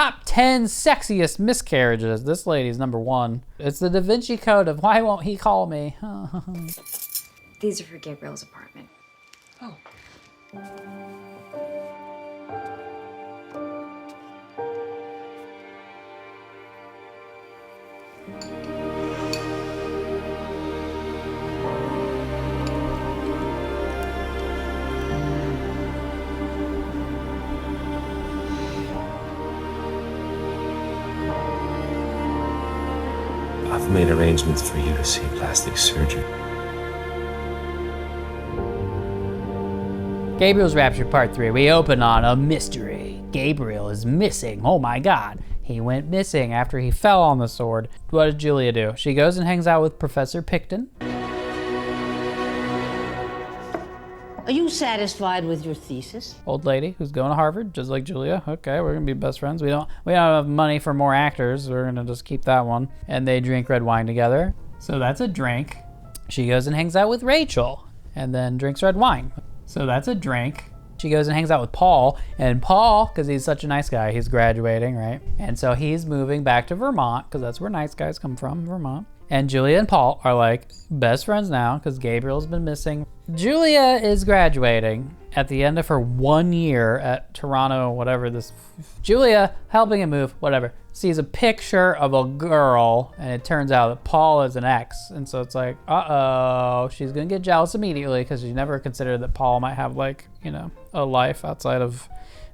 Top 10 sexiest miscarriages. This lady's number 1. It's the Da Vinci Code of why won't he call me? These are for Gabriel's apartment. Oh. I've made arrangements for you to see plastic surgery. Gabriel's Rapture Part 3. We open on a mystery. Gabriel is missing. Oh my God. He went missing after he fell on the sword. What did Julia do? She goes and hangs out with Professor Picton. Are you satisfied with your thesis? Old lady who's going to Harvard, just like Julia. Okay, we're gonna be best friends. We don't have money for more actors. We're gonna just keep that one. And they drink red wine together. So that's a drink. She goes and hangs out with Rachel and then drinks red wine. So that's a drink. She goes and hangs out with Paul, and Paul, because he's such a nice guy, he's graduating, right? And so he's moving back to Vermont, because that's where nice guys come from, Vermont. And Julia and Paul are like best friends now, because Gabriel's been missing. Julia is graduating at the end of her 1 year at Toronto, whatever this. Julia, helping him move, whatever, sees a picture of a girl, and it turns out that Paul is an ex. And so it's like, uh-oh, she's gonna get jealous immediately because she never considered that Paul might have, like, you know, a life outside of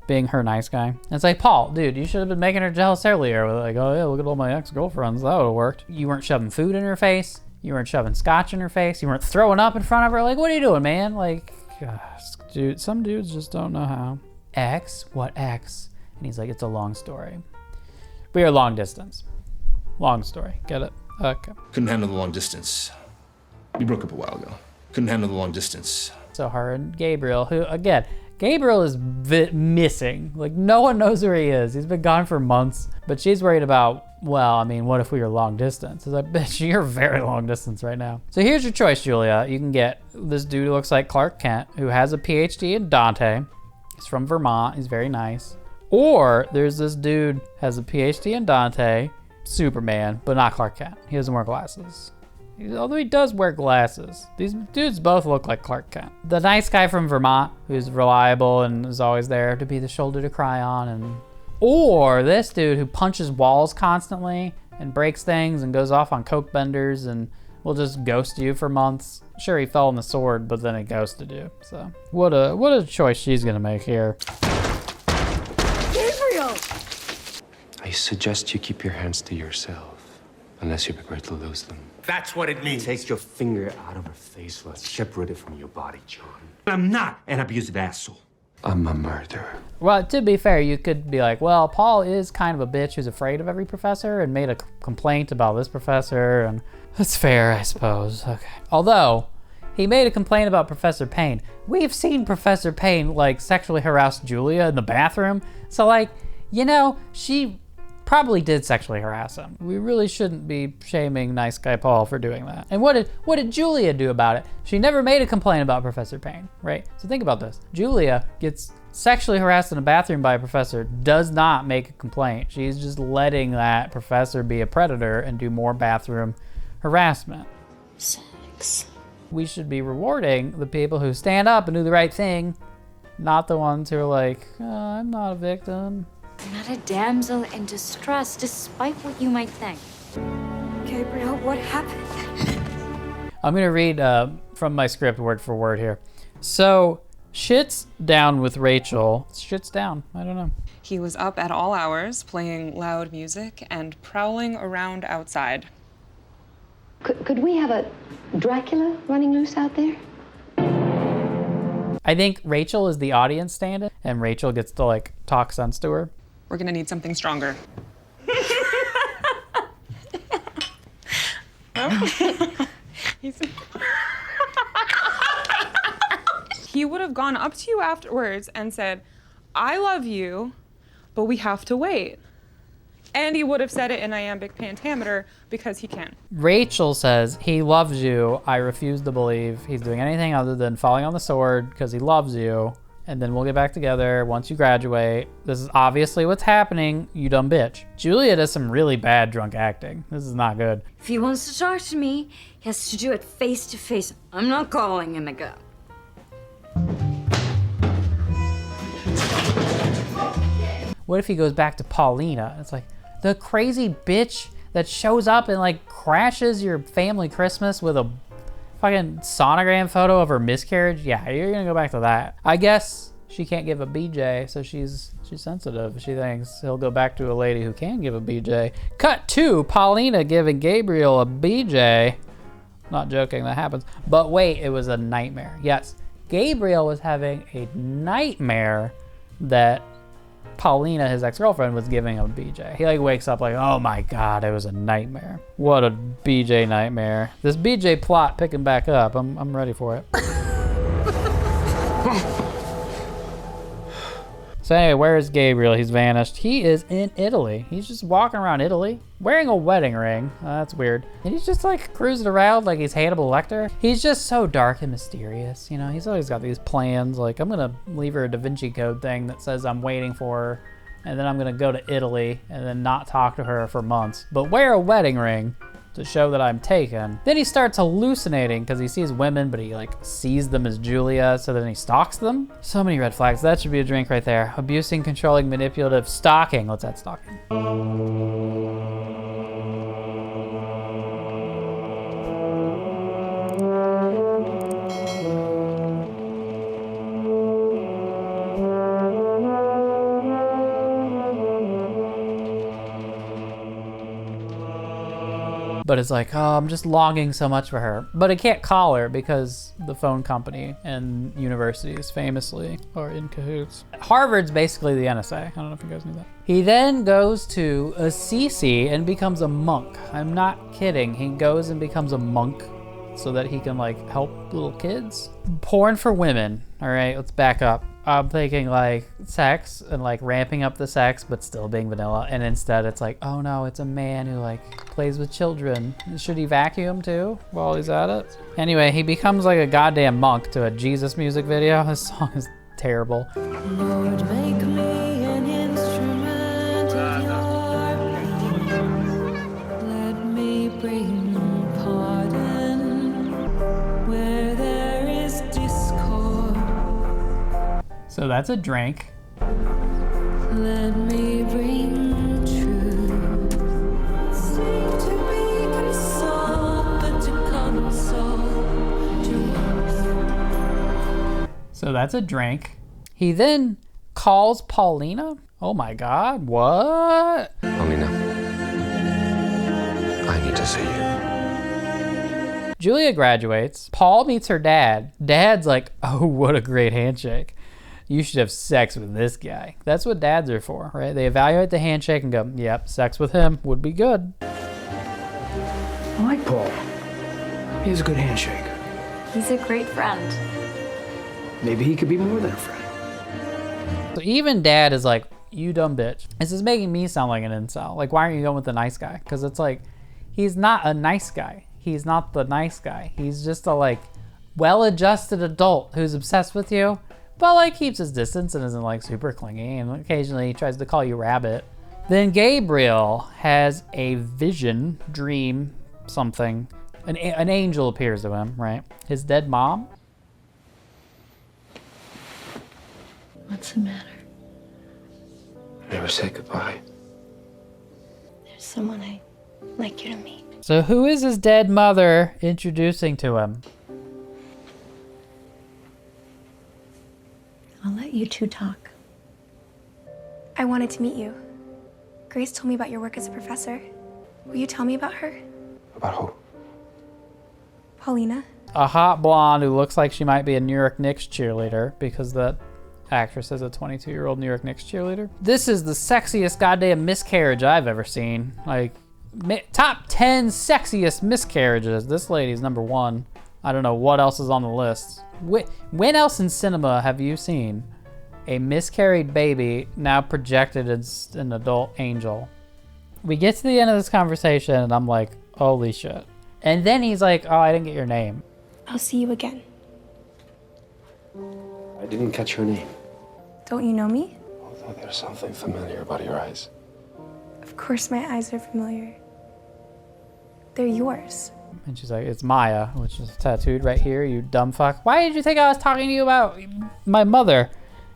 being her nice guy. And it's like, Paul, dude, you should have been making her jealous earlier. Like, oh yeah, look at all my ex-girlfriends, that would have worked. You weren't shoving food in her face. You weren't shoving scotch in her face. You weren't throwing up in front of her. Like, what are you doing, man? Like, gosh, dude, some dudes just don't know how. Ex? What ex? And he's like, it's a long story. We are long distance. Long story. Get it? Okay. Couldn't handle the long distance. We broke up a while ago. Couldn't handle the long distance. So her and Gabriel, who, again, Gabriel is missing. Like, no one knows where he is. He's been gone for months. But she's worried about, well, I mean, what if we were long distance? It's like, bitch, you're very long distance right now. So here's your choice, Julia. You can get this dude who looks like Clark Kent, who has a PhD in Dante. He's from Vermont. He's very nice. Or there's this dude has a PhD in Dante, Superman, but not Clark Kent. He doesn't wear glasses. Although he does wear glasses. These dudes both look like Clark Kent. The nice guy from Vermont, who's reliable and is always there to be the shoulder to cry on, or this dude who punches walls constantly and breaks things and goes off on coke benders and will just ghost you for months. Sure, he fell on the sword, but then he ghosted you. So what a choice she's gonna make here. Gabriel! I suggest you keep your hands to yourself, unless you're prepared to lose them. That's what it means. Take your finger out of her face while it's separated from your body, John. I'm not an abusive asshole. I'm a murderer. Well, to be fair, you could be like, well, Paul is kind of a bitch who's afraid of every professor and made a complaint about this professor, and that's fair, I suppose. Okay. Although, he made a complaint about Professor Payne. We've seen Professor Payne, like, sexually harass Julia in the bathroom. So, like, you know, she probably did sexually harass him. We really shouldn't be shaming nice guy Paul for doing that. And what did Julia do about it? She never made a complaint about Professor Payne, right? So think about this. Julia gets sexually harassed in a bathroom by a professor, does not make a complaint. She's just letting that professor be a predator and do more bathroom harassment. Sex. We should be rewarding the people who stand up and do the right thing, not the ones who are like, oh, I'm not a victim. I'm not a damsel in distress, despite what you might think. Gabriel, what happened? I'm gonna read from my script word for word here. So, shit's down with Rachel. Shit's down, I don't know. He was up at all hours, playing loud music and prowling around outside. Could we have a Dracula running loose out there? I think Rachel is the audience stand-in, and Rachel gets to, like, talk sense to her. We're gonna need something stronger. He would have gone up to you afterwards and said, I love you, but we have to wait. And he would have said it in iambic pentameter because he can. Rachel says, he loves you. I refuse to believe he's doing anything other than falling on the sword because he loves you. and then we'll get back together once you graduate. This is obviously what's happening, you dumb bitch. Julia does some really bad drunk acting. This is not good. If he wants to talk to me, he has to do it face to face. I'm not calling him again. What if he goes back to Paulina? It's like, the crazy bitch that shows up and like crashes your family Christmas with a fucking sonogram photo of her miscarriage. Yeah, you're gonna go back to that. I guess she can't give a BJ, so she's sensitive. She thinks he'll go back to a lady who can give a BJ. Cut to Paulina giving Gabriel a BJ. Not joking, that happens. But wait, it was a nightmare. Yes, Gabriel was having a nightmare that Paulina, his ex-girlfriend, was giving him a BJ. He like wakes up like, oh my God, it was a nightmare. What a BJ nightmare. This BJ plot picking back up. I'm ready for it. So anyway, where is Gabriel? He's vanished. He is in Italy. He's just walking around Italy wearing a wedding ring. That's weird. And he's just like cruising around like he's Hannibal Lecter. He's just so dark and mysterious. You know, he's always got these plans. Like, I'm gonna leave her a Da Vinci Code thing that says I'm waiting for her. And then I'm gonna go to Italy and then not talk to her for months, but wear a wedding ring to show that I'm taken. Then he starts hallucinating because he sees women, but he like sees them as Julia, so then he stalks them. So many red flags. That should be a drink right there. Abusing, controlling, manipulative, stalking. Let's add stalking. But it's like, oh, I'm just longing so much for her. But I can't call her because the phone company and universities famously are in cahoots. Harvard's basically the NSA. I don't know if you guys knew that. He then goes to Assisi and becomes a monk. I'm not kidding. He goes and becomes a monk so that he can like help little kids. Porn for women. All right, let's back up. I'm thinking like sex and like ramping up the sex, but still being vanilla. And instead it's like, oh no, it's a man who like plays with children. Should he vacuum too while he's at it? Anyway, he becomes like a goddamn monk to a Jesus music video. This song is terrible. Lord, make me an instrument of your peace. Let me bring pardon where there is discord. So that's a drink. Let me bring truth. Seek to be consoled, but to console truth. So that's a drink. He then calls Paulina. Oh my God, what? Paulina, I need to see you. Julia graduates. Paul meets her dad. Dad's like, oh, what a great handshake. You should have sex with this guy. That's what dads are for, right? They evaluate the handshake and go, yep, sex with him would be good. I like Paul. He has a good handshake. He's a great friend. Maybe he could be more than a friend. So even dad is like, you dumb bitch. This is making me sound like an incel. Like, why aren't you going with the nice guy? Because it's like, he's not a nice guy. He's not the nice guy. He's just a like well-adjusted adult who's obsessed with you, but like keeps his distance and isn't like super clingy, and occasionally he tries to call you rabbit. Then Gabriel has a vision, dream, something. An angel appears to him, right? His dead mom. What's the matter? Never say goodbye. There's someone I'd like you to meet. So who is his dead mother introducing to him? I'll let you two talk. I wanted to meet you. Grace told me about your work as a professor. Will you tell me about her? About who? Paulina. A hot blonde who looks like she might be a New York Knicks cheerleader because that actress is a 22-year-old New York Knicks cheerleader. This is the sexiest goddamn miscarriage I've ever seen. Like, top 10 sexiest miscarriages. This lady's number one. I don't know what else is on the list. When else in cinema have you seen a miscarried baby now projected as an adult angel? We get to the end of this conversation and I'm like, holy shit. And then he's like, oh, I didn't get your name. I'll see you again. I didn't catch her name. Don't you know me? Although there's something familiar about your eyes. Of course my eyes are familiar. They're yours. And she's like, it's Maya, which is tattooed right here, you dumb fuck. Why did you think I was talking to you about my mother?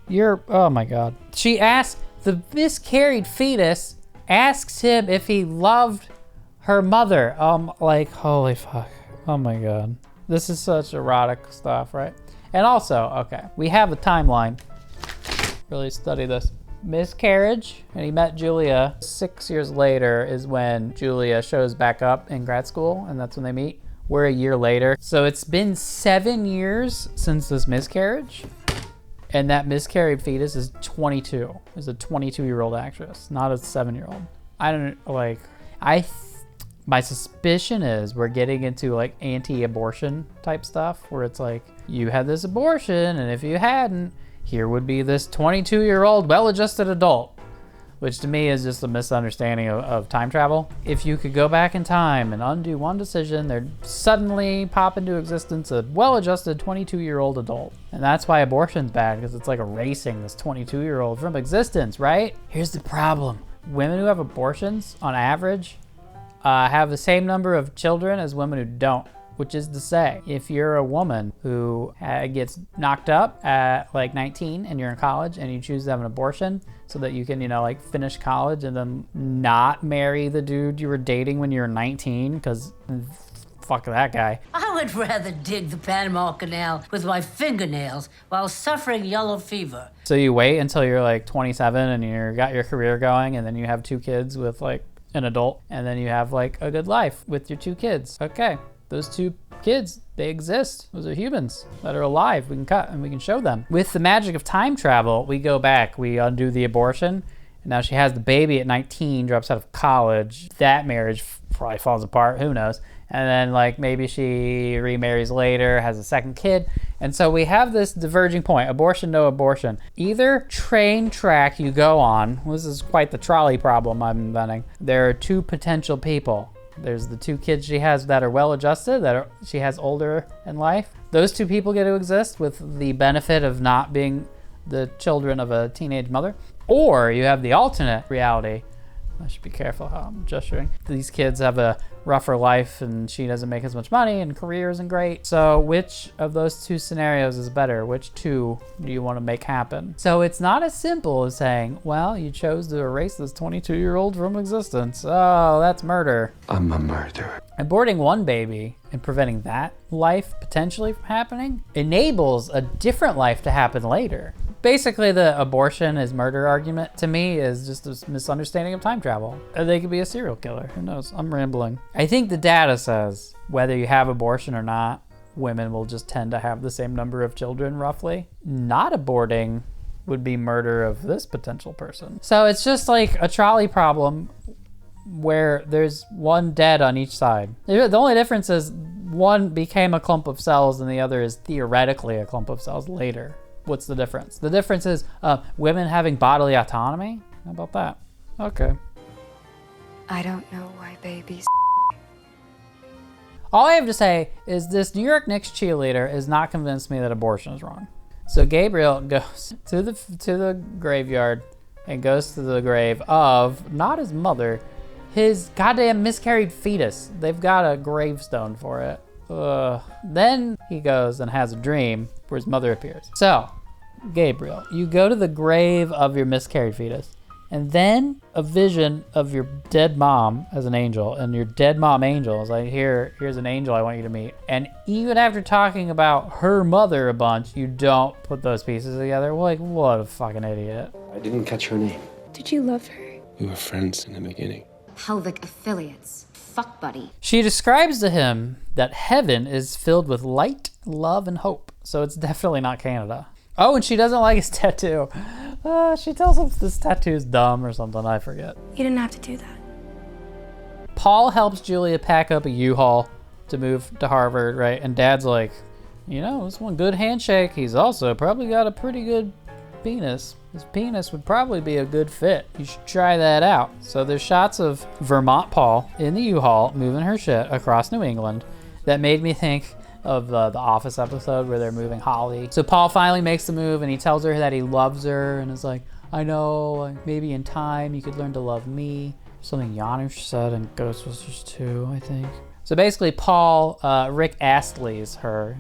Oh my God. She asks, the miscarried fetus asks him if he loved her mother. Like, holy fuck. Oh my God. This is such erotic stuff, right? And also, okay, we have a timeline. Really study this. Miscarriage, and he met Julia. 6 years later is when Julia shows back up in grad school, and that's when they meet. We're a year later. So it's been 7 years since this miscarriage, and that miscarried fetus is 22. Is a 22-year-old actress, not a 7-year-old. I don't, like, my suspicion is we're getting into like anti-abortion type stuff, where it's like, you had this abortion, and if you hadn't, here would be this 22-year-old well-adjusted adult, which to me is just a misunderstanding of time travel. If you could go back in time and undo one decision, there'd suddenly pop into existence a well-adjusted 22-year-old adult. And that's why abortion's bad, because it's like erasing this 22-year-old from existence, right? Here's the problem. Women who have abortions, on average, have the same number of children as women who don't. Which is to say, if you're a woman who gets knocked up at like 19 and you're in college and you choose to have an abortion so that you can, like finish college and then not marry the dude you were dating when you were 19, because fuck that guy. I would rather dig the Panama Canal with my fingernails while suffering yellow fever. So you wait until you're like 27 and you got your career going, and then you have 2 kids with like an adult, and then you have like a good life with your 2 kids. Okay. Those 2 kids, they exist. Those are humans that are alive. We can cut and we can show them. With the magic of time travel, we go back, we undo the abortion, and now she has the baby at 19, drops out of college. That marriage probably falls apart, who knows? And then like maybe she remarries later, has a second kid. And so we have this diverging point, abortion, no abortion. Either train track you go on, this is quite the trolley problem I'm inventing. There are 2 potential people. There's the 2 kids she has that are well-adjusted, she has older in life. Those 2 people get to exist with the benefit of not being the children of a teenage mother. Or you have the alternate reality. I should be careful how I'm gesturing. These kids have a rougher life and she doesn't make as much money and career isn't great. So which of those 2 scenarios is better? Which 2 do you want to make happen? So it's not as simple as saying, well, you chose to erase this 22-year-old from existence. Oh, that's murder. I'm a murderer. Aborting one baby and preventing that life potentially from happening enables a different life to happen later. Basically, the abortion is murder argument to me is just a misunderstanding of time travel. They could be a serial killer, who knows? I'm rambling. I think the data says whether you have abortion or not, women will just tend to have the same number of children roughly. Not aborting would be murder of this potential person. So it's just like a trolley problem where there's 1 dead on each side. The only difference is one became a clump of cells and the other is theoretically a clump of cells later. What's the difference? The difference is women having bodily autonomy. How about that? Okay. I don't know why babies. All I have to say is this New York Knicks cheerleader has not convinced me that abortion is wrong. So Gabriel goes to the graveyard and goes to the grave of not his mother, his goddamn miscarried fetus. They've got a gravestone for it. Then he goes and has a dream where his mother appears. So, Gabriel, you go to the grave of your miscarried fetus, and then a vision of your dead mom as an angel, and your dead mom angel is like, here's an angel I want you to meet. And even after talking about her mother a bunch, you don't put those pieces together. Like, what a fucking idiot. I didn't catch her name. Did you love her? We were friends in the beginning. Pelvic affiliates. Fuck buddy. She describes to him that heaven is filled with light, love, and hope. So it's definitely not Canada. Oh, and she doesn't like his tattoo. She tells him this tattoo's dumb or something, I forget. You didn't have to do that. Paul helps Julia pack up a U-Haul to move to Harvard, right? And Dad's like, this one good handshake. He's also probably got a pretty good penis. His penis would probably be a good fit. You should try that out. So there's shots of Vermont Paul in the U-Haul moving her shit across New England that made me think of the Office episode where they're moving Holly. So Paul finally makes the move and he tells her that he loves her and is like, I know, like, maybe in time you could learn to love me. Something Janusz said in Ghostbusters 2, I think. So basically Paul, Rick Astley's her.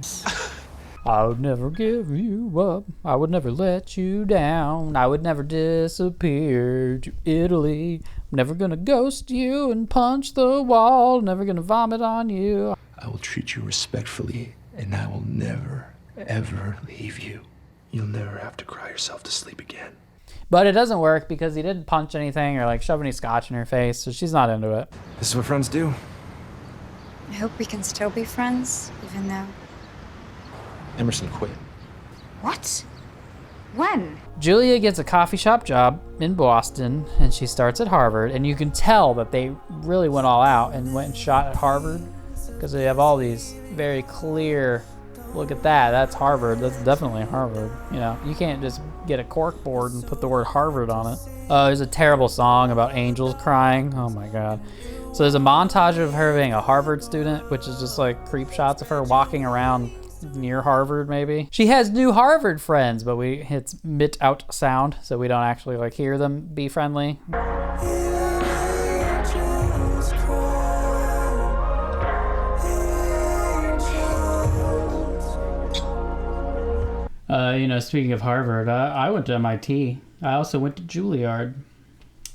I would never give you up. I would never let you down. I would never disappear to Italy. I'm never gonna ghost you and punch the wall. Never gonna vomit on you. I will treat you respectfully, and I will never, ever leave you. You'll never have to cry yourself to sleep again. But it doesn't work because he didn't punch anything or like shove any scotch in her face, so she's not into it. This is what friends do. I hope we can still be friends, even though... Emerson quit. What? When? Julia gets a coffee shop job in Boston and she starts at Harvard, and you can tell that they really went all out and went and shot at Harvard because they have all these very clear, look at that, that's Harvard, that's definitely Harvard. You know, you can't just get a cork board and put the word Harvard on it. There's a terrible song about angels crying, oh my god. So there's a montage of her being a Harvard student, which is just like creep shots of her walking around near Harvard, maybe. She has new Harvard friends, but it's mit out sound, so we don't actually like hear them be friendly. You know, speaking of Harvard, I went to MIT. I also went to Juilliard.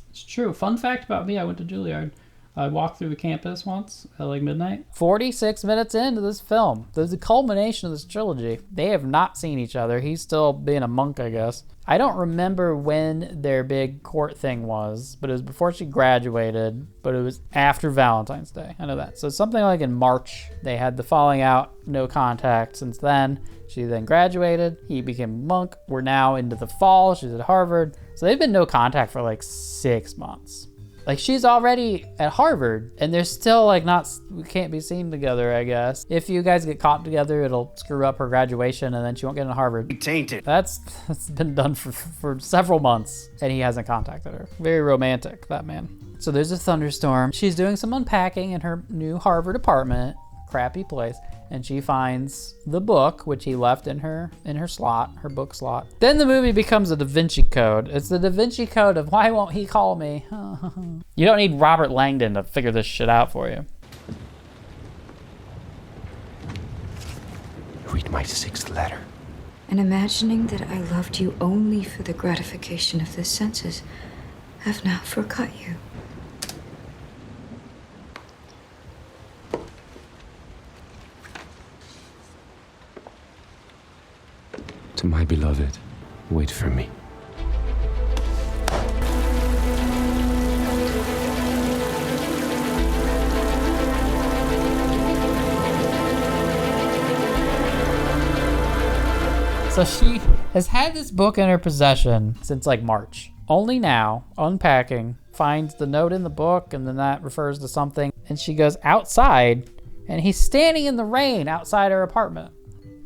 It's true. Fun fact about me, I went to Juilliard. I walked through the campus once at like midnight. 46 minutes into this film. There's the culmination of this trilogy. They have not seen each other. He's still being a monk, I guess. I don't remember when their big court thing was, but it was before she graduated, but it was after Valentine's Day. I know that. So something like in March, they had the falling out, no contact since then. She then graduated. He became a monk. We're now into the fall. She's at Harvard. So they've been no contact for like 6 months. Like, she's already at Harvard, and they're still, like, we can't be seen together, I guess. If you guys get caught together, it'll screw up her graduation, and then she won't get into Harvard. Tainted. That's been done for several months, and he hasn't contacted her. Very romantic, that man. So there's a thunderstorm. She's doing some unpacking in her new Harvard apartment, crappy place, and she finds the book, which he left in her slot, her book slot. Then the movie becomes a Da Vinci Code. It's the Da Vinci Code of why won't he call me? You don't need Robert Langdon to figure this shit out for you. Read my 6th letter. And imagining that I loved you only for the gratification of the senses, have now forgot you. To my beloved, wait for me. So she has had this book in her possession since like March. Only now, unpacking, finds the note in the book, and then that refers to something, and she goes outside, and he's standing in the rain outside her apartment.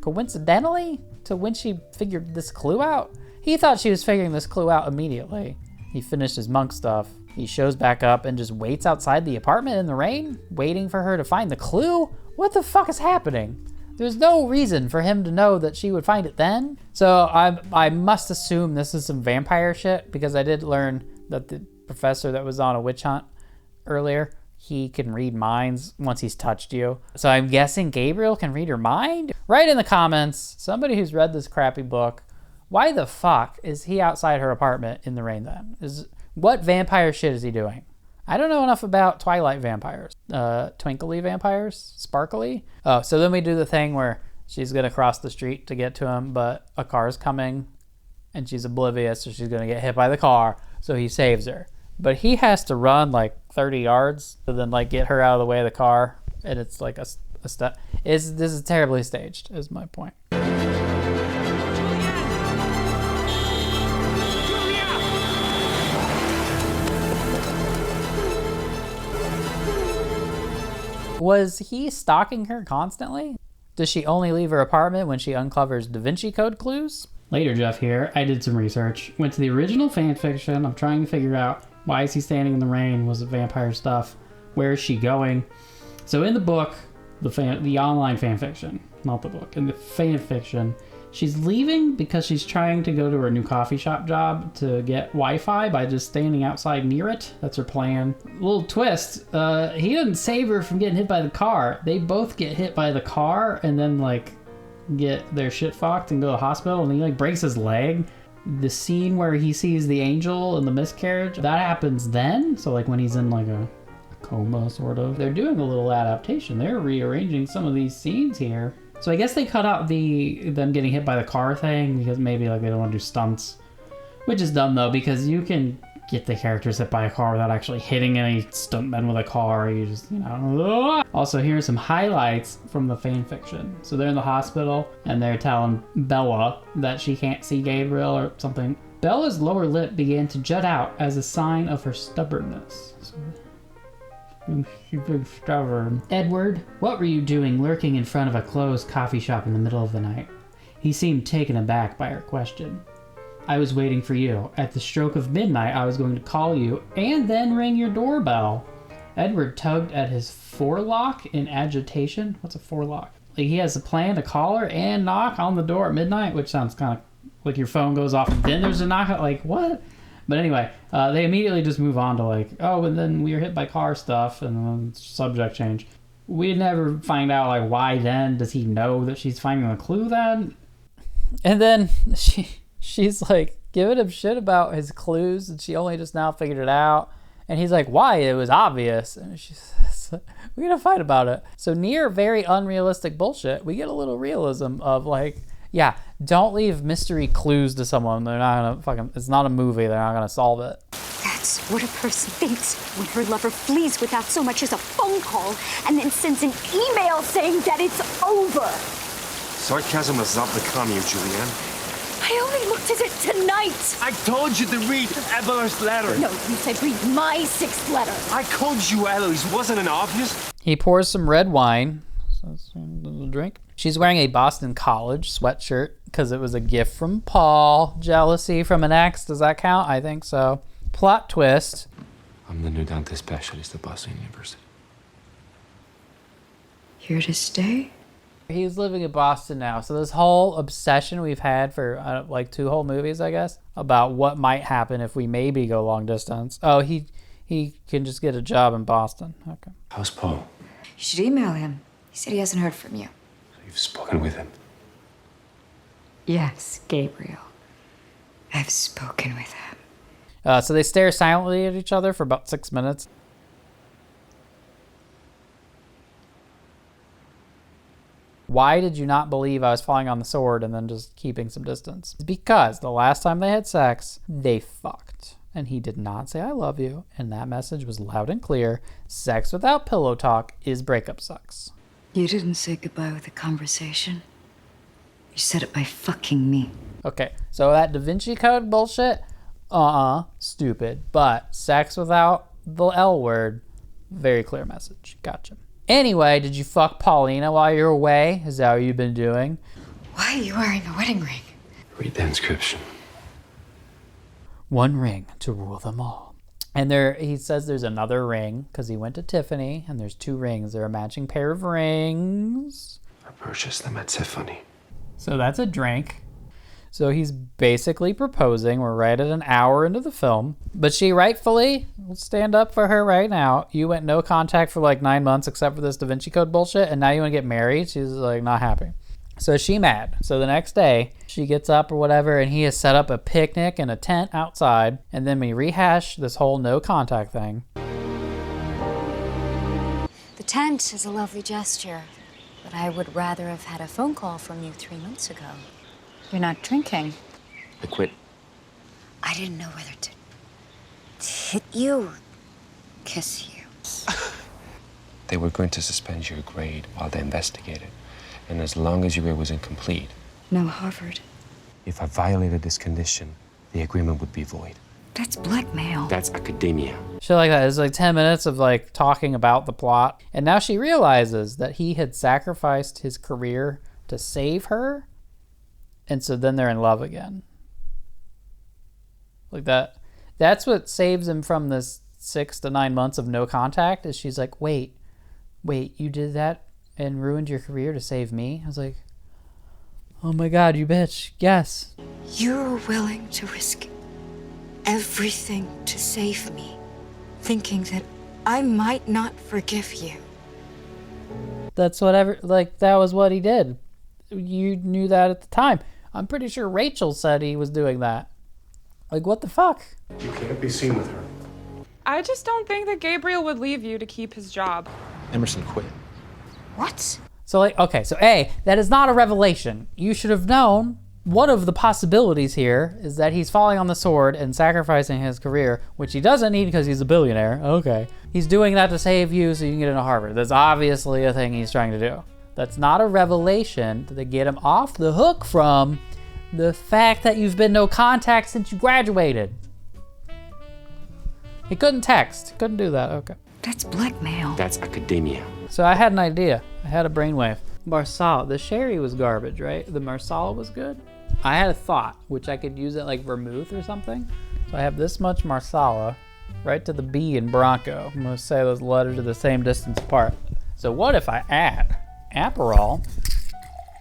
Coincidentally, to when she figured this clue out? He thought she was figuring this clue out immediately. He finished his monk stuff. He shows back up and just waits outside the apartment in the rain, waiting for her to find the clue? What the fuck is happening? There's no reason for him to know that she would find it then. So I must assume this is some vampire shit, because I did learn that the professor that was on a witch hunt earlier, he can read minds once he's touched you. So I'm guessing Gabriel can read her mind? Write in the comments, somebody who's read this crappy book, why the fuck is he outside her apartment in the rain then? What vampire shit is he doing? I don't know enough about Twilight vampires. Twinkly vampires? Sparkly? Oh, so then we do the thing where she's gonna cross the street to get to him, but a car's coming and she's oblivious, so she's gonna get hit by the car, so he saves her. But he has to run like 30 yards to then like get her out of the way of the car, and it's like a step. This is terribly staged, is my point. Was he stalking her constantly? Does she only leave her apartment when she uncovers Da Vinci Code clues? Later, Jeff here. I did some research. Went to the original fan fiction. I'm trying to figure out, why is he standing in the rain? Was it vampire stuff? Where is she going? So in the book, the online fan fiction, not the book, in the fan fiction, she's leaving because she's trying to go to her new coffee shop job to get Wi-Fi by just standing outside near it. That's her plan. Little twist, he doesn't save her from getting hit by the car. They both get hit by the car and then like get their shit fucked and go to the hospital, and he like breaks his leg. The scene where he sees the angel in the miscarriage, that happens then. So like when he's in like a coma sort of. They're doing a little adaptation. They're rearranging some of these scenes here. So I guess they cut out them getting hit by the car thing because maybe like they don't want to do stunts. Which is dumb though, because you can get the characters hit by a car without actually hitting any stuntmen with a car. You just, Also, here's some highlights from the fan fiction. So they're in the hospital and they're telling Bella that she can't see Gabriel or something. Bella's lower lip began to jut out as a sign of her stubbornness. She's been stubborn. Edward, what were you doing lurking in front of a closed coffee shop in the middle of the night? He seemed taken aback by her question. I was waiting for you. At the stroke of midnight, I was going to call you and then ring your doorbell. Edward tugged at his forelock in agitation. What's a forelock? Like he has a plan to call her and knock on the door at midnight, which sounds kind of like your phone goes off and then there's a knock. Like, what? But anyway, they immediately just move on to like, oh, and then we were hit by car stuff and then subject change. We never find out like why then. Does he know that she's finding a clue then? And then she's like giving him shit about his clues and she only just now figured it out. And he's like, why? It was obvious. And she says, we're going to fight about it. So near very unrealistic bullshit, we get a little realism of like, yeah, don't leave mystery clues to someone. They're not going to it's not a movie. They're not going to solve it. That's what a person thinks when her lover flees without so much as a phone call and then sends an email saying that it's over. Sarcasm was not become you, Julianne. I only looked at it tonight. I told you to read Evelyn's letter. No, you said read my 6th letter. I called you Eloise. Wasn't it obvious? He pours some red wine. So it's a drink. She's wearing a Boston College sweatshirt because it was a gift from Paul. Jealousy from an ex. Does that count? I think so. Plot twist. I'm the new Dante specialist at Boston University. Here to stay? He's living in Boston now. So this whole obsession we've had for like 2 whole movies, I guess, about what might happen if we maybe go long distance. Oh, he can just get a job in Boston. Okay. How's Paul? You should email him. He said he hasn't heard from you. So you've spoken with him? Yes, Gabriel. I've spoken with him. So they stare silently at each other for about 6 minutes. Why did you not believe I was falling on the sword and then just keeping some distance? Because the last time they had sex, they fucked. And he did not say, I love you. And that message was loud and clear. Sex without pillow talk is breakup sucks. You didn't say goodbye with a conversation. You said it by fucking me. Okay, so that Da Vinci Code bullshit, stupid. But sex without the L word, very clear message. Gotcha. Anyway, did you fuck Paulina while you were away? Is that what you've been doing? Why are you wearing a wedding ring? Read the inscription. One ring to rule them all. And he says there's another ring because he went to Tiffany and there's 2 rings. They're a matching pair of rings. I purchased them at Tiffany. So that's a drink. So he's basically proposing. We're right at an hour into the film. But she rightfully, we'll stand up for her right now. You went no contact for like 9 months except for this Da Vinci Code bullshit. And now you want to get married? She's like not happy. So she mad. So the next day she gets up or whatever and he has set up a picnic and a tent outside. And then we rehash this whole no contact thing. The tent is a lovely gesture, but I would rather have had a phone call from you 3 months ago. You're not drinking. I quit. I didn't know whether to hit you, kiss you. They were going to suspend your grade while they investigated. And as long as your grade was incomplete. No Harvard. If I violated this condition, the agreement would be void. That's blackmail. That's academia. Shit like that. It's like 10 minutes of like talking about the plot. And now she realizes that he had sacrificed his career to save her. And so then they're in love again. Like that. That's what saves him from this 6 to 9 months of no contact is she's like, wait, you did that? and ruined your career to save me? I was like, oh my God, you bitch, yes. You're willing to risk everything to save me, thinking that I might not forgive you. That's whatever, like, that was what he did. You knew that at the time. I'm pretty sure Rachel said he was doing that. Like, what the fuck? You can't be seen with her. I just don't think that Gabriel would leave you to keep his job. Emerson quit. What? So, like, okay, so A, that is not a revelation. You should have known. One of the possibilities here is that he's falling on the sword and sacrificing his career, which he doesn't need because he's a billionaire. Okay. He's doing that to save you so you can get into Harvard. That's obviously a thing he's trying to do. That's not a revelation to get him off the hook from the fact that you've been no contact since you graduated. He couldn't text. Couldn't do that. Okay. That's blackmail. That's academia. So I had an idea. I had a brainwave. Marsala. The sherry was garbage, right? The Marsala was good. I had a thought, which I could use it like vermouth or something. So I have this much Marsala, right to the B in Bronco. I'm gonna say those letters are the same distance apart. So what if I add Aperol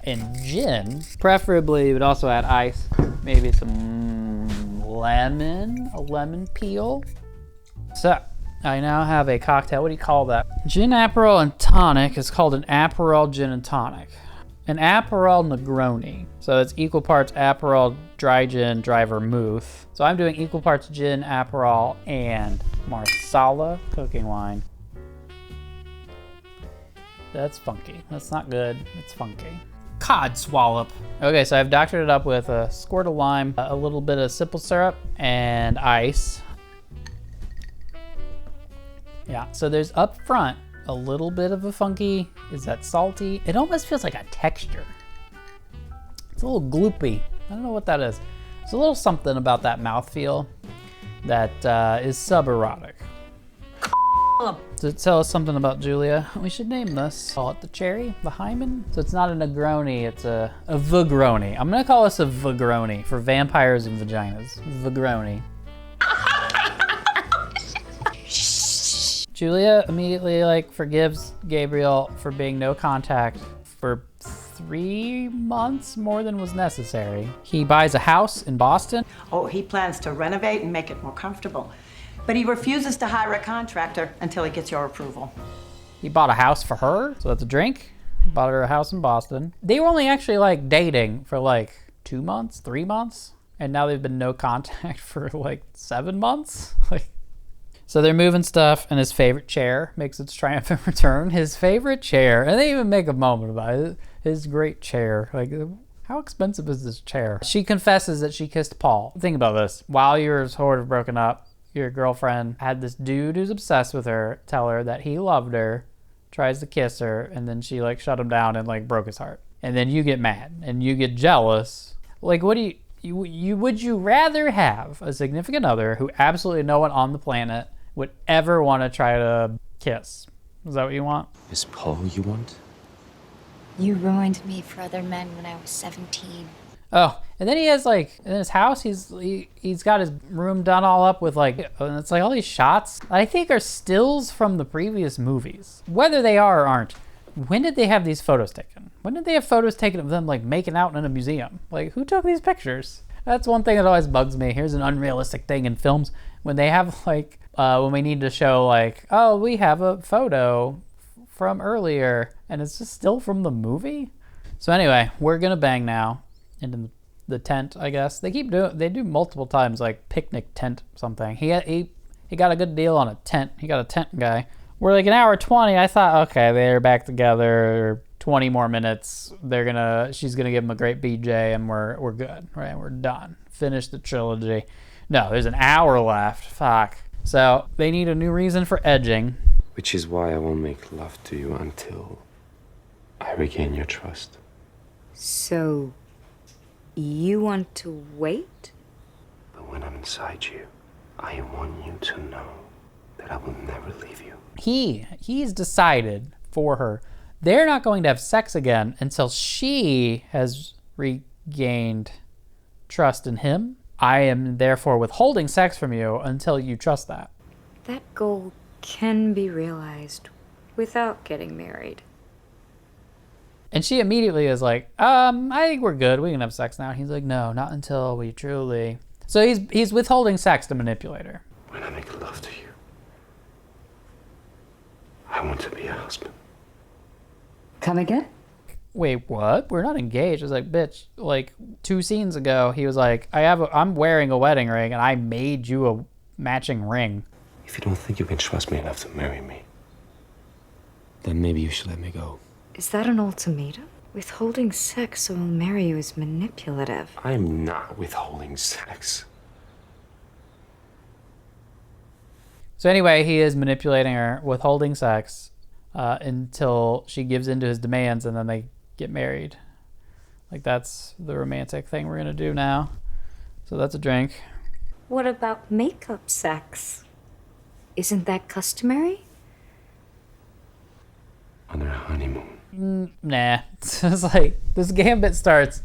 and gin? Preferably, you would also add ice, maybe some lemon, a lemon peel. So I now have a cocktail. What do you call that? Gin, Aperol, and tonic is called an Aperol gin and tonic. An Aperol Negroni. So it's equal parts Aperol, dry gin, dry vermouth. So I'm doing equal parts gin, Aperol, and Marsala cooking wine. That's funky. That's not good. It's funky. Cod swallop. Okay, so I've doctored it up with a squirt of lime, a little bit of simple syrup, and ice. Yeah, so there's up front a little bit of a funky, is that salty? It almost feels like a texture. It's a little gloopy. I don't know what that is. There's a little something about that mouthfeel that is sub-erotic. Does it tell us something about Julia? We should name this. Call it the cherry, the hymen. So it's not a Negroni, it's a Vagroni. I'm gonna call this a Vagroni for vampires and vaginas. Vagroni. Julia immediately like forgives Gabriel for being no contact for 3 months, more than was necessary. He buys a house in Boston. Oh, he plans to renovate and make it more comfortable. But he refuses to hire a contractor until he gets your approval. He bought a house for her, so that's a drink. Bought her a house in Boston. They were only actually like dating for like 2 months, 3 months, and now they've been no contact for like 7 months. Like, so they're moving stuff, and his favorite chair makes its triumphant return. His favorite chair, and they even make a moment about it. His great chair. Like, how expensive is this chair? She confesses that she kissed Paul. Think about this. While you're sort of broken up, your girlfriend had this dude who's obsessed with her tell her that he loved her, tries to kiss her, and then she like shut him down and like broke his heart. And then you get mad and you get jealous. Like, what do would you rather have a significant other who absolutely no one on the planet would ever want to try to kiss? Is that what you want? Is Paul you want? You ruined me for other men when I was 17. Oh, and then he has like, in his house, he's got his room done all up with like, and it's like all these shots I think are stills from the previous movies. Whether they are or aren't, when did they have these photos taken? When did they have photos taken of them like making out in a museum? Like, who took these pictures? That's one thing that always bugs me. Here's an unrealistic thing in films when they have like, when we need to show like, oh, we have a photo from earlier and it's just still from the movie. So anyway, we're gonna bang now into the tent, I guess. They do multiple times, like picnic tent something. He got a good deal on a tent. He got a tent guy. We're like an hour 20. I thought, okay, they're back together. 20 more minutes. She's gonna give him a great BJ, and we're good, right? We're done. Finish the trilogy. No, there's an hour left. Fuck. So they need a new reason for edging. Which is why I won't make love to you until I regain your trust. So, you want to wait? But when I'm inside you, I want you to know that I will never leave you. He's decided for her. They're not going to have sex again until she has regained trust in him. I am therefore withholding sex from you until you trust that. That goal can be realized without getting married. And she immediately is like, I think we're good. We can have sex now. He's like, no, not until we truly. So he's withholding sex to manipulate her. When I make love to you, I want to be a husband. Come again? Wait, what? We're not engaged. I was like, bitch, like 2 scenes ago, he was like, I'm wearing a wedding ring and I made you a matching ring. If you don't think you can trust me enough to marry me, then maybe you should let me go. Is that an ultimatum? Withholding sex so I'll marry you is manipulative. I'm not withholding sex. So anyway, he is manipulating her, withholding sex until she gives in to his demands, and then they get married. Like, that's the romantic thing we're gonna do now. So that's a drink. What about makeup sex? Isn't that customary? On their honeymoon. Nah. It's like, this gambit starts,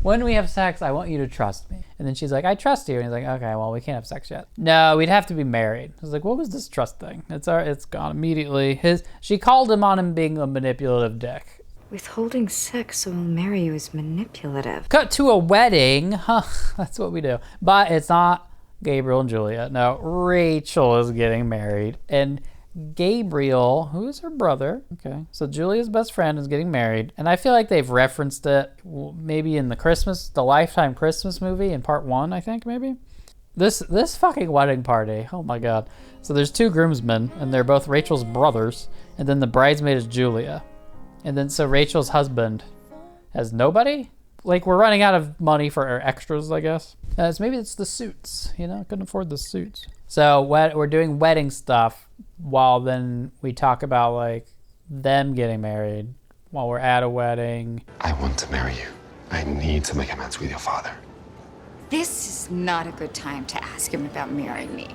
when we have sex, I want you to trust me. And then she's like, I trust you. And he's like, okay, well, we can't have sex yet. No, we'd have to be married. I was like, what was this trust thing? It's gone immediately. She called him on him being a manipulative dick. Withholding sex so I'll marry you is manipulative. Cut to a wedding. Huh, that's what we do. But it's not Gabriel and Julia. No, Rachel is getting married. And Gabriel, who is her brother, okay, so Julia's best friend is getting married, and I feel like they've referenced it maybe in the Lifetime Christmas movie in part 1, I think, maybe. This fucking wedding party, oh my god. So there's 2 groomsmen, and they're both Rachel's brothers, and then the bridesmaid is Julia. And then so Rachel's husband has nobody? Like, we're running out of money for our extras, I guess. Maybe it's the suits, couldn't afford the suits. So we're doing wedding stuff while then we talk about like them getting married while we're at a wedding. I want to marry you. I need to make amends with your father. This is not a good time to ask him about marrying me.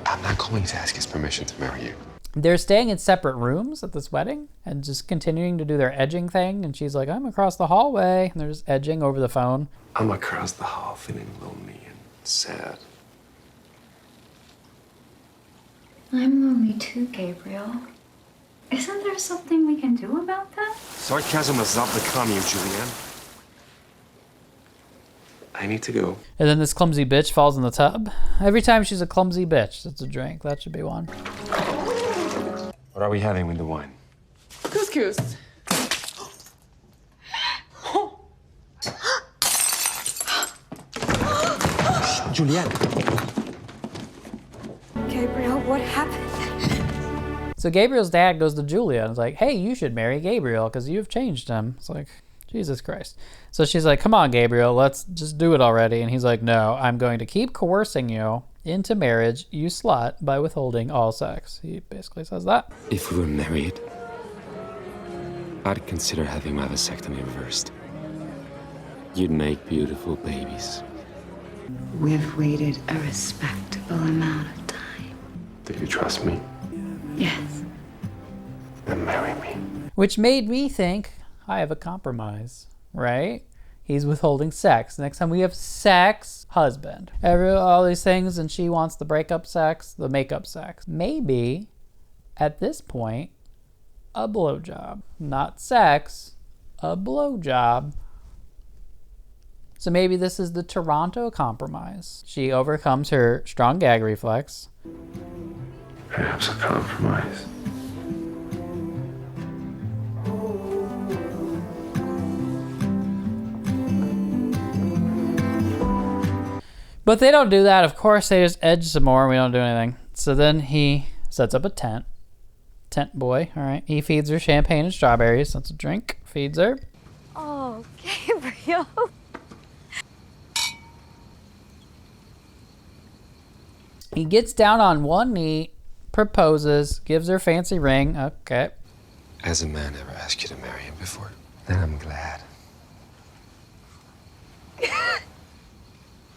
I'm not going to ask his permission to marry you. They're staying in separate rooms at this wedding and just continuing to do their edging thing. And she's like, I'm across the hallway. And they're just edging over the phone. I'm across the hall feeling lonely and sad. I'm lonely too, Gabriel. Isn't there something we can do about that? Sarcasm has not become you, Julianne. I need to go. And then this clumsy bitch falls in the tub. Every time she's a clumsy bitch, that's a drink. That should be one. What are we having with the wine? Couscous. Julianne. Gabriel, what happened? So Gabriel's dad goes to Julia and is like, hey, you should marry Gabriel because you've changed him. It's like, Jesus Christ. So she's like, come on, Gabriel, let's just do it already. And he's like, no, I'm going to keep coercing you into marriage, you slut, by withholding all sex. He basically says that. If we were married, I'd consider having my vasectomy reversed. You'd make beautiful babies. We've waited a respectable amount of time. Do you trust me? Yes. Then marry me. Which made me think, I have a compromise, right? He's withholding sex. Next time we have sex, husband. All these things, and she wants the breakup sex, the makeup sex. Maybe, at this point, a blowjob. Not sex, a blowjob. So maybe this is the Toronto compromise. She overcomes her strong gag reflex. Perhaps a compromise. But they don't do that. Of course, they just edge some more and we don't do anything. So then he sets up a tent. Tent boy, all right. He feeds her champagne and strawberries. That's a drink. Feeds her. Oh, Gabriel. He gets down on one knee, proposes, gives her fancy ring. Okay. Has a man ever asked you to marry him before? Then I'm glad.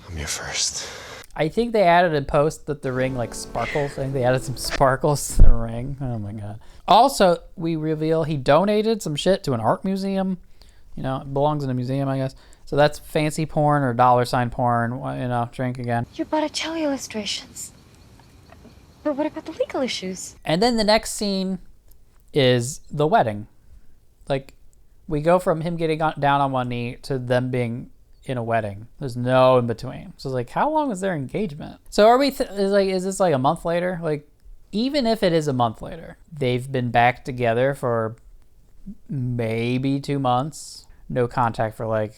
I'm your first. I think they added in post that the ring like sparkles. I think they added some sparkles to the ring. Oh my God. Also, we reveal he donated some shit to an art museum. You know, it belongs in a museum, I guess. So that's fancy porn or $ porn, you know, drink again. Your Botticelli illustrations. But what about the legal issues? And then the next scene is the wedding. Like, We go from him getting down on one knee to them being in a wedding. There's no in between. So it's like, how long is their engagement? So are we, is this like a month later? Like, even if it is a month later, they've been back together for maybe 2 months. No contact for like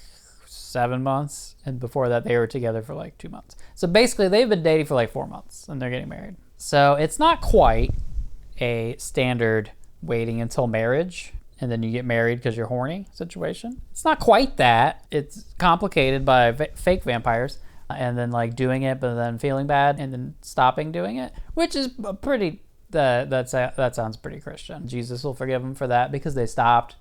7 months. And before that, they were together for like 2 months. So basically, they've been dating for like 4 months and they're getting married. So it's not quite a standard waiting until marriage and then you get married because you're horny situation. It's not quite that. It's complicated by fake vampires and then like doing it but then feeling bad and then stopping doing it, which is pretty, that sounds pretty Christian. Jesus will forgive them for that because they stopped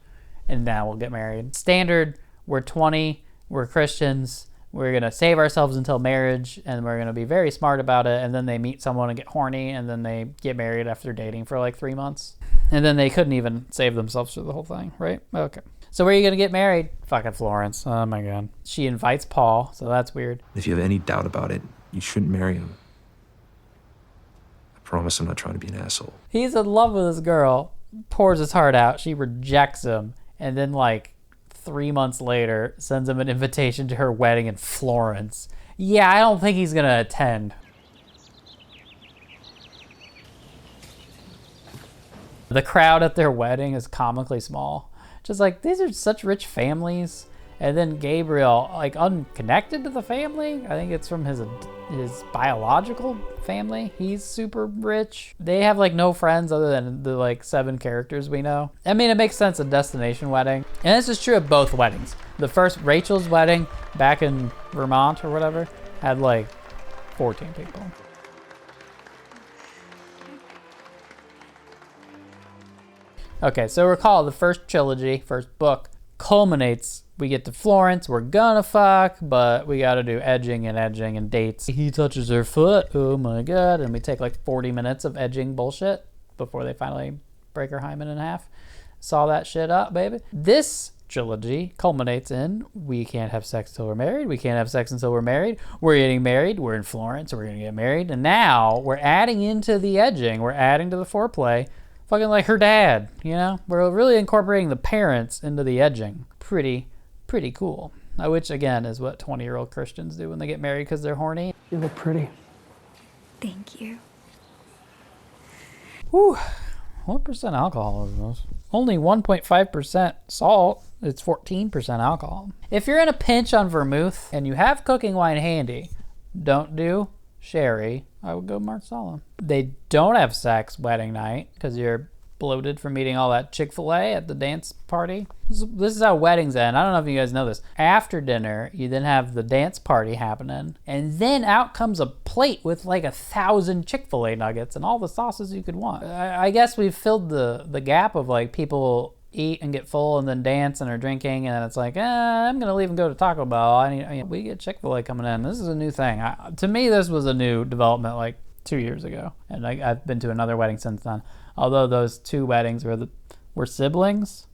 and now we'll get married. Standard, we're 20, we're Christians, we're going to save ourselves until marriage and we're going to be very smart about it, and then they meet someone and get horny and then they get married after dating for like 3 months. And then they couldn't even save themselves through the whole thing, right? Okay. So where are you going to get married? Fucking Florence. Oh my God. She invites Paul, so that's weird. If you have any doubt about it, you shouldn't marry him. I promise I'm not trying to be an asshole. He's in love with this girl, pours his heart out, she rejects him, and then like 3 months later sends him an invitation to her wedding in Florence. Yeah, I don't think he's going to attend. The crowd at their wedding is comically small. Just like, these are such rich families. And then Gabriel, like unconnected to the family. I think it's from his biological family. He's super rich. They have like no friends other than the like 7 characters we know. I mean, it makes sense, a destination wedding. And this is true of both weddings. The first, Rachel's wedding back in Vermont or whatever, had like 14 people. Okay, so recall the first trilogy, first book, culminates. We get to Florence, we're gonna fuck, but we gotta do edging and dates. He touches her foot, oh my God, and we take like 40 minutes of edging bullshit before they finally break her hymen in half. Saw that shit up, baby. This trilogy culminates in, we can't have sex until we're married, we can't have sex until we're married, we're getting married, we're in Florence, we're gonna get married, and now we're adding into the edging, we're adding to the foreplay, fucking like her dad, you know? We're really incorporating the parents into the edging. Pretty cool. Which, again, is what 20-year-old Christians do when they get married because they're horny. You look pretty. Thank you. Whew. What percent alcohol is this? Only 1.5% salt. It's 14% alcohol. If you're in a pinch on vermouth and you have cooking wine handy, don't do sherry. I would go Marsala. They don't have sex wedding night because you're bloated from eating all that Chick-fil-A at the dance party. This is how weddings end. I don't know if you guys know this. After dinner, you then have the dance party happening, and then out comes a plate with like 1,000 Chick-fil-A nuggets and all the sauces you could want. I guess we've filled the gap of like people eat and get full and then dance and are drinking, and then it's like, I'm gonna leave and go to Taco Bell. We get Chick-fil-A coming in. This is a new thing. To me, this was a new development like 2 years ago, and I've been to another wedding since then. Although those 2 weddings were siblings,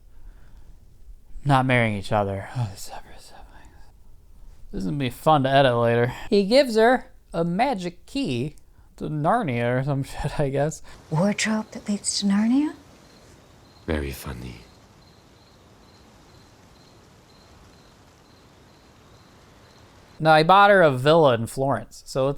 not marrying each other. Oh, separate siblings. This is gonna be fun to edit later. He gives her a magic key to Narnia or some shit, I guess. Wardrobe that leads to Narnia? Very funny. No, he bought her a villa in Florence. So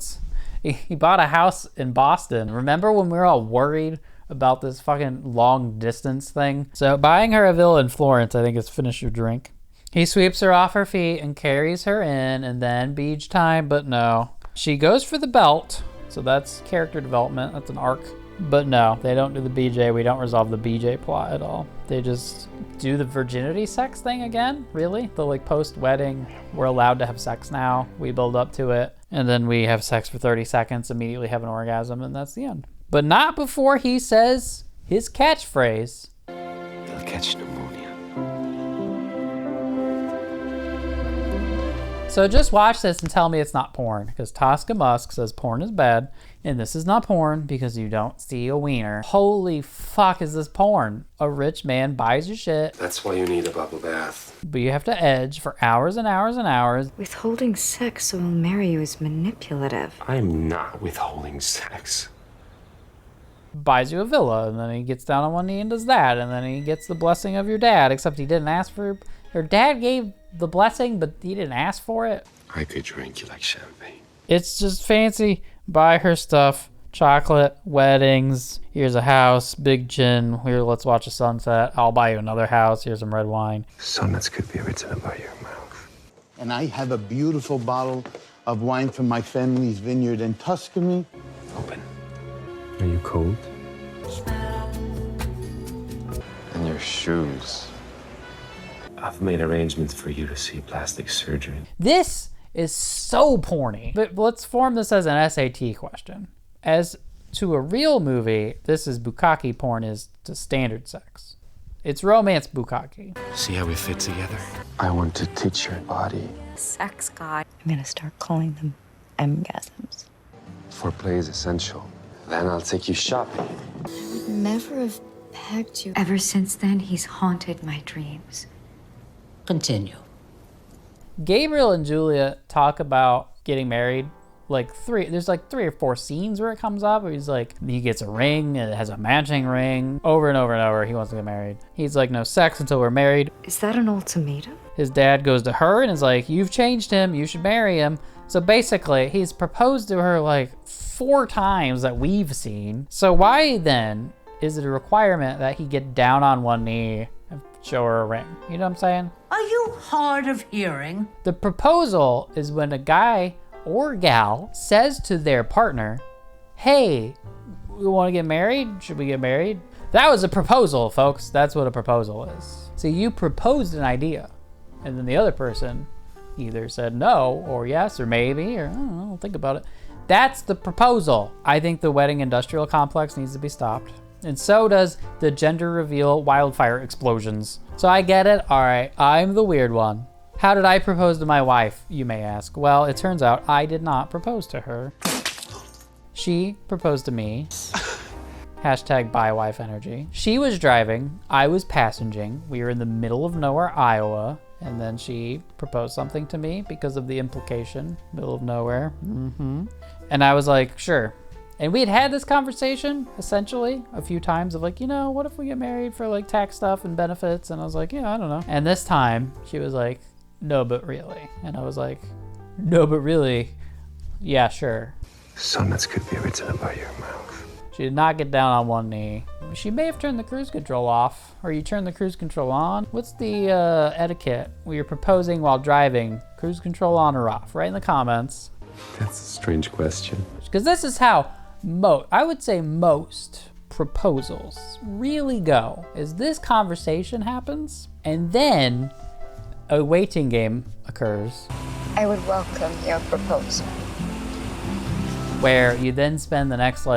he bought a house in Boston. Remember when we were all worried about this fucking long distance thing? So buying her a villa in Florence, I think, is finish your drink. He sweeps her off her feet and carries her in, and then beach time, but no. She goes for the belt, so that's character development. That's an arc. But no, they don't do the BJ. We don't resolve the BJ plot at all. They just do the virginity sex thing again? Really? The like post-wedding, we're allowed to have sex now. We build up to it. And then we have sex for 30 seconds, immediately have an orgasm, and that's the end. But not before he says his catchphrase. They'll catch pneumonia. So just watch this and tell me it's not porn, because Tosca Musk says porn is bad, and this is not porn because you don't see a wiener. Holy fuck, is this porn? A rich man buys your shit. That's why you need a bubble bath. But you have to edge for hours and hours and hours. Withholding sex so he'll marry you is manipulative. I'm not withholding sex. buys you a villa, and then he gets down on one knee and does that, and then he gets the blessing of your dad, except he didn't ask for, your dad gave the blessing, but he didn't ask for it. I could drink you like champagne. It's just fancy. Buy her stuff. Chocolate, weddings, here's a house, big chin, here, let's watch a sunset. I'll buy you another house, here's some red wine. Sonnets could be written about your mouth. And I have a beautiful bottle of wine from my family's vineyard in Tuscany. Open. Are you cold? And your shoes. I've made arrangements for you to see plastic surgery. This is so porny. But let's form this as an SAT question. As to a real movie, this is bukkake porn is to standard sex. It's romance bukkake. See how we fit together? I want to teach your body. Sex god. I'm gonna start calling them emgasms. Foreplay is essential. Then I'll take you shopping. I would never have pegged you. Ever since then, he's haunted my dreams. Continue. Gabriel and Julia talk about getting married. There's like 3 or 4 scenes where it comes up where he's like, he gets a ring and it has a matching ring. Over and over and over, he wants to get married. He's like, no sex until we're married. Is that an ultimatum? His dad goes to her and is like, you've changed him, you should marry him. So basically, he's proposed to her like 4 times that we've seen. So why then is it a requirement that he get down on one knee and show her a ring? You know what I'm saying? Are you hard of hearing? The proposal is when a guy or gal says to their partner, hey, we want to get married? Should we get married? That was a proposal, folks. That's what a proposal is. So you proposed an idea, and then the other person either said no, or yes, or maybe, or I don't know, think about it. That's the proposal. I think the wedding industrial complex needs to be stopped. And so does the gender reveal wildfire explosions. So I get it. All right, I'm the weird one. How did I propose to my wife, you may ask? Well, it turns out I did not propose to her. She proposed to me. Hashtag buy wife energy. She was driving, I was passenging. We were in the middle of nowhere, Iowa. And then she proposed something to me because of the implication, middle of nowhere. And I was like, sure. And we had this conversation, essentially, a few times of like, what if we get married for like tax stuff and benefits? And I was like, yeah, I don't know. And this time, she was like, no, but really. And I was like, no, but really? Yeah, sure. Sonnets could be written about your mouth. She did not get down on one knee. She may have turned the cruise control off, or you turn the cruise control on. What's the etiquette when you're proposing while driving? Cruise control on or off? Write in the comments. That's a strange question. Because this is how I would say most proposals really go, is this conversation happens, and then a waiting game occurs. I would welcome your proposal. Where you then spend the next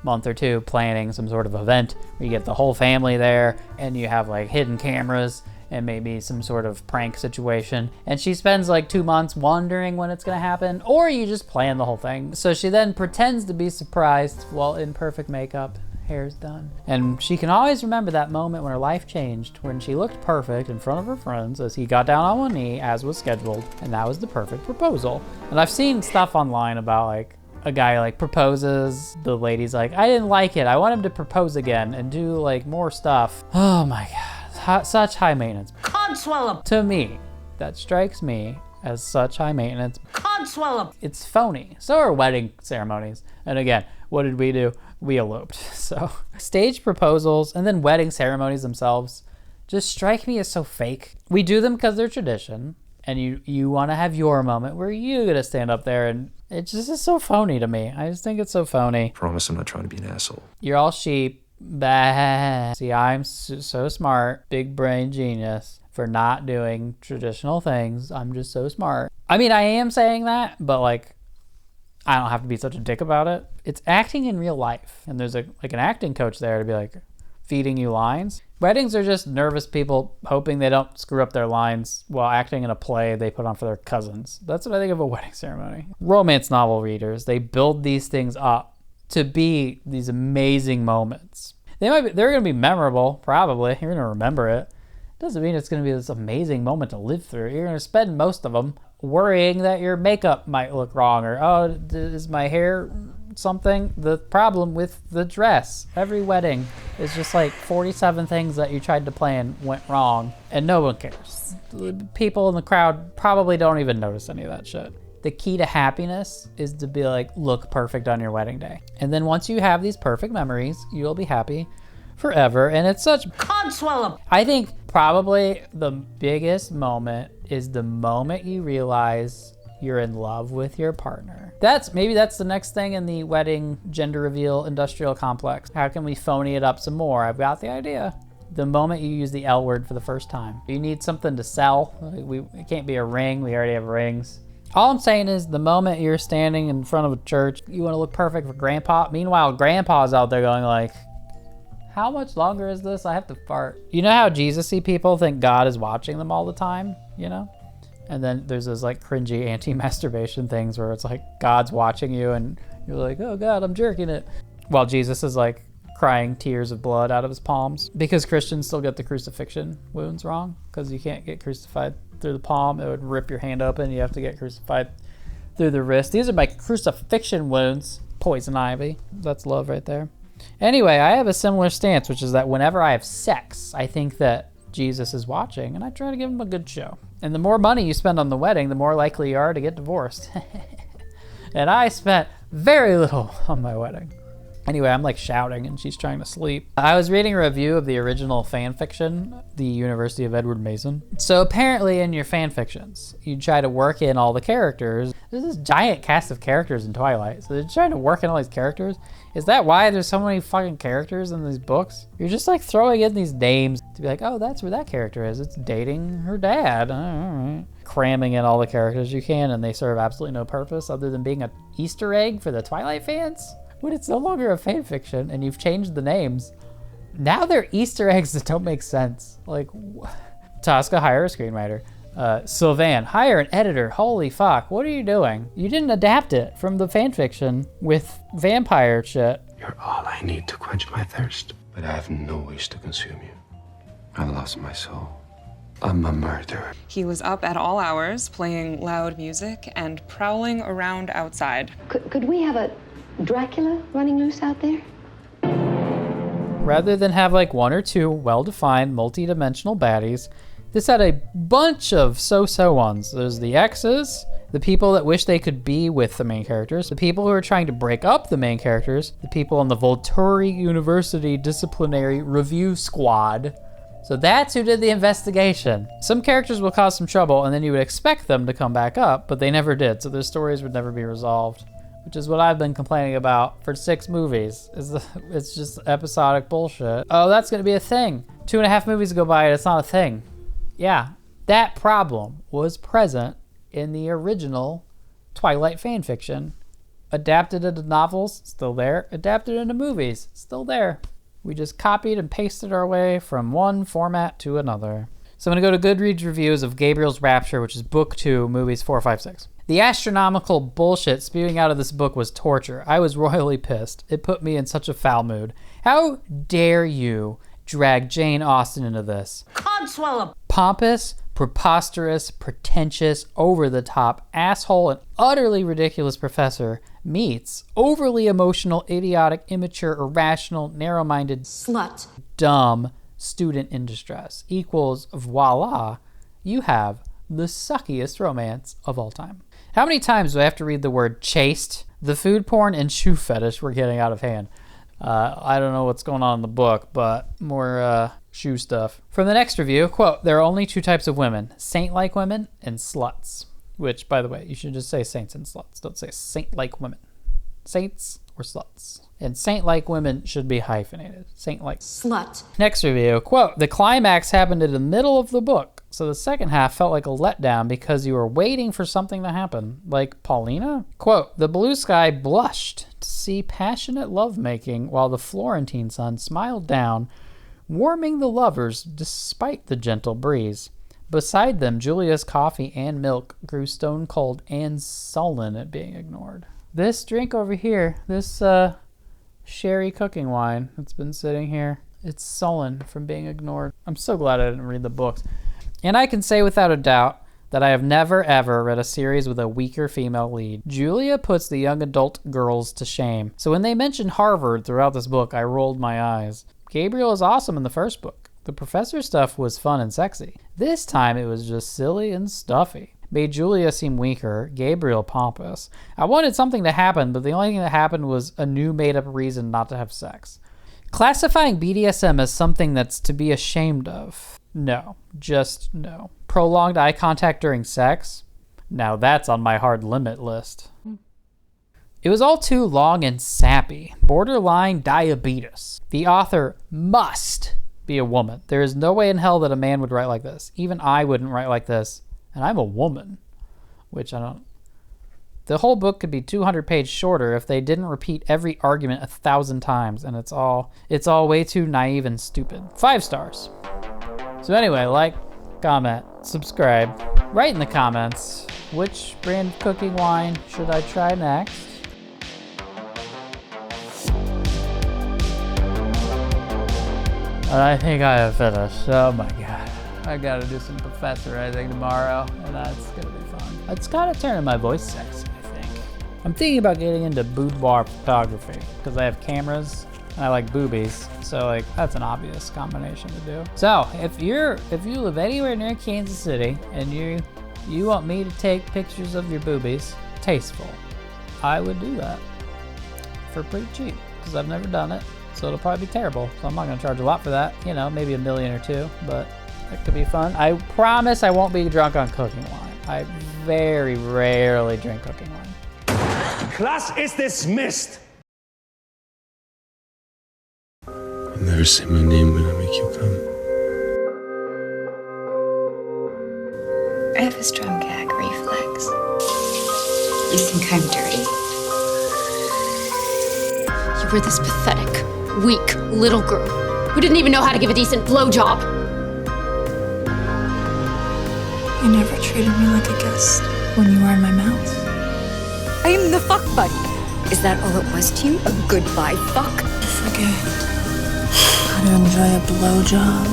month or 2 planning some sort of event where you get the whole family there and you have hidden cameras and maybe some sort of prank situation. And she spends 2 months wondering when it's gonna happen, or you just plan the whole thing. So she then pretends to be surprised while in perfect makeup, hair's done. And she can always remember that moment when her life changed, when she looked perfect in front of her friends as he got down on one knee as was scheduled, and that was the perfect proposal. And I've seen stuff online about a guy proposes, the lady's I didn't like it, I want him to propose again and do more stuff. Oh my God, such high maintenance. Codswallop. To me, that strikes me as such high maintenance. Codswallop. It's phony. So are wedding ceremonies. And again, what did we do? We eloped. So stage proposals and then wedding ceremonies themselves just strike me as so fake. We do them because they're tradition, and you want to have your moment where you get to stand up there, and it just is so phony to me. I just think it's so phony. Promise I'm not trying to be an asshole. You're all sheep. Bah. See, I'm so smart, big brain genius for not doing traditional things. I'm just so smart. I mean, I am saying that, but I don't have to be such a dick about it. It's acting in real life, and there's an acting coach there to be feeding you lines. Weddings are just nervous people hoping they don't screw up their lines while acting in a play they put on for their cousins. That's what I think of a wedding ceremony. Romance novel readers, they build these things up to be these amazing moments. They're going to be memorable, probably. You're going to remember it. Doesn't mean it's going to be this amazing moment to live through. You're going to spend most of them worrying that your makeup might look wrong, or is my hair something. The problem with the dress. Every wedding is just like 47 things that you tried to plan went wrong, and no one cares. People in the crowd probably don't even notice any of that shit. The key to happiness is to be like, look perfect on your wedding day. And then once you have these perfect memories, you'll be happy forever. And it's such... Codswellum! I think probably the biggest moment is the moment you realize you're in love with your partner. Maybe that's the next thing in the wedding gender reveal industrial complex. How can we phony it up some more? I've got the idea. The moment you use the L word for the first time. You need something to sell. It can't be a ring. We already have rings. All I'm saying is the moment you're standing in front of a church, you want to look perfect for grandpa. Meanwhile, grandpa's out there going like, how much longer is this? I have to fart. You know how Jesus-y people think God is watching them all the time, you know? And then there's those like cringy anti-masturbation things where it's like God's watching you and you're like, oh God, I'm jerking it. While Jesus is like crying tears of blood out of his palms. Because Christians still get the crucifixion wounds wrong, because you can't get crucified through the palm. It would rip your hand open. You have to get crucified through the wrist. These are my crucifixion wounds. Poison ivy. That's love right there. Anyway, I have a similar stance, which is that whenever I have sex, I think that Jesus is watching and I try to give him a good show. And the more money you spend on the wedding, the more likely you are to get divorced. And I spent very little on my wedding. Anyway, I'm like shouting and she's trying to sleep. I was reading a review of the original fan fiction, The University of Edward Mason. So apparently in your fan fictions, you try to work in all the characters. There's this giant cast of characters in Twilight. So they're trying to work in all these characters. Is that why there's so many fucking characters in these books? You're just like throwing in these names to be like, oh, that's where that character is. It's dating her dad. All right. Cramming in all the characters you can, and they serve absolutely no purpose other than being an Easter egg for the Twilight fans. When it's no longer a fan fiction and you've changed the names, now they're Easter eggs that don't make sense. Like, Tosca, hire a screenwriter. Sylvan, hire an editor. Holy fuck, what are you doing? You didn't adapt it from the fan fiction with vampire shit. You're all I need to quench my thirst, but I have no wish to consume you. I lost my soul. I'm a murderer. He was up at all hours, playing loud music and prowling around outside. Could we have a Dracula running loose out there? Rather than have like one or two well-defined multi-dimensional baddies, this had a bunch of so-so ones. There's the exes, the people that wish they could be with the main characters, the people who are trying to break up the main characters, the people on the Volturi University Disciplinary Review Squad. So that's who did the investigation. Some characters will cause some trouble and then you would expect them to come back up, but they never did, so their stories would never be resolved. Which is what I've been complaining about for 6 movies. It's just episodic bullshit. Oh, that's gonna be a thing. 2.5 movies go by and it's not a thing. Yeah, that problem was present in the original Twilight fanfiction. Adapted into novels, still there. Adapted into movies, still there. We just copied and pasted our way from one format to another. So I'm gonna go to Goodreads reviews of Gabriel's Rapture, which is book 2, movies 4, 5, 6. The astronomical bullshit spewing out of this book was torture. I was royally pissed. It put me in such a foul mood. How dare you drag Jane Austen into this? Codswellum! Pompous, preposterous, pretentious, over-the-top, asshole, and utterly ridiculous professor meets overly emotional, idiotic, immature, irrational, narrow-minded, slut, dumb student in distress equals voila, you have the suckiest romance of all time. How many times do I have to read the word chaste? The food porn and shoe fetish were getting out of hand. I don't know what's going on in the book, but more shoe stuff. From the next review, quote, there are only 2 types of women, saint-like women and sluts. Which, by the way, you should just say saints and sluts. Don't say saint-like women. Saints or sluts. And saint-like women should be hyphenated. Saint-like. Slut. Next review, quote, the climax happened in the middle of the book, so the second half felt like a letdown because you were waiting for something to happen. Like Paulina? Quote, the blue sky blushed to see passionate lovemaking while the Florentine sun smiled down, warming the lovers despite the gentle breeze. Beside them, Julia's coffee and milk grew stone cold and sullen at being ignored. This drink over here, this sherry cooking wine that's been sitting here, it's sullen from being ignored. I'm so glad I didn't read the books. And I can say without a doubt that I have never ever read a series with a weaker female lead. Julia puts the young adult girls to shame. So when they mention Harvard throughout this book, I rolled my eyes. Gabriel is awesome in the first book. The professor stuff was fun and sexy. This time it was just silly and stuffy. Made Julia seem weaker, Gabriel pompous. I wanted something to happen, but the only thing that happened was a new made-up reason not to have sex. Classifying BDSM as something that's to be ashamed of? No. Just no. Prolonged eye contact during sex? Now that's on my hard limit list. It was all too long and sappy. Borderline diabetes. The author must be a woman. There is no way in hell that a man would write like this. Even I wouldn't write like this. And I'm a woman. Which I don't... The whole book could be 200 pages shorter if they didn't repeat every argument 1,000 times. And it's all way too naive and stupid. 5 stars. So anyway, like, comment, subscribe. Write in the comments, which brand of cooking wine should I try next? I think I have finished. Oh my god. I gotta do some professorizing tomorrow, and that's gonna be fun. It's gotta turn my voice sexy, I think. I'm thinking about getting into boudoir photography, because I have cameras, and I like boobies, so like that's an obvious combination to do. So if you live anywhere near Kansas City, and you want me to take pictures of your boobies, tasteful, I would do that for pretty cheap, because I've never done it. So it'll probably be terrible. So I'm not gonna charge a lot for that. You know, maybe $1 million or $2 million, but that could be fun. I promise I won't be drunk on cooking wine. I very rarely drink cooking wine. Class is dismissed. I'll never say my name when I make you come. I have a strong gag reflex. You think I'm dirty? You were this pathetic, weak little girl who didn't even know how to give a decent blowjob. You never treated me like a guest when you were in my mouth. I am the fuck buddy. Is that all it was to you? A goodbye fuck? I forget how to enjoy a blowjob.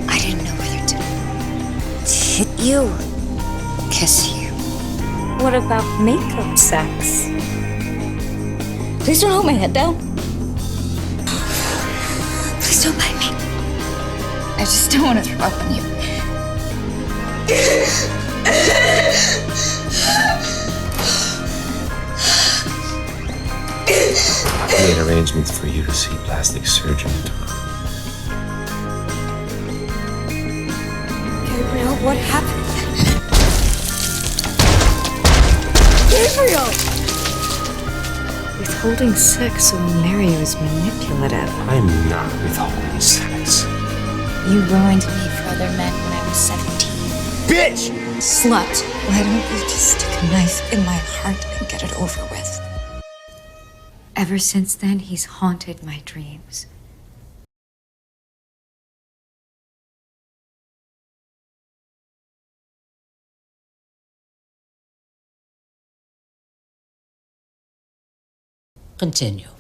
I didn't know whether to hit you, kiss you. What about makeup sex? Please don't hold my head down. Please don't bite me. I just don't want to throw up on you. I made arrangements for you to see plastic surgeon tomorrow. Gabriel, what happened? Gabriel! Withholding sex so Mary was manipulative. I'm not withholding sex. You ruined me for other men when I was 17. Bitch! Slut! Why don't you just stick a knife in my heart and get it over with? Ever since then, he's haunted my dreams. Continue.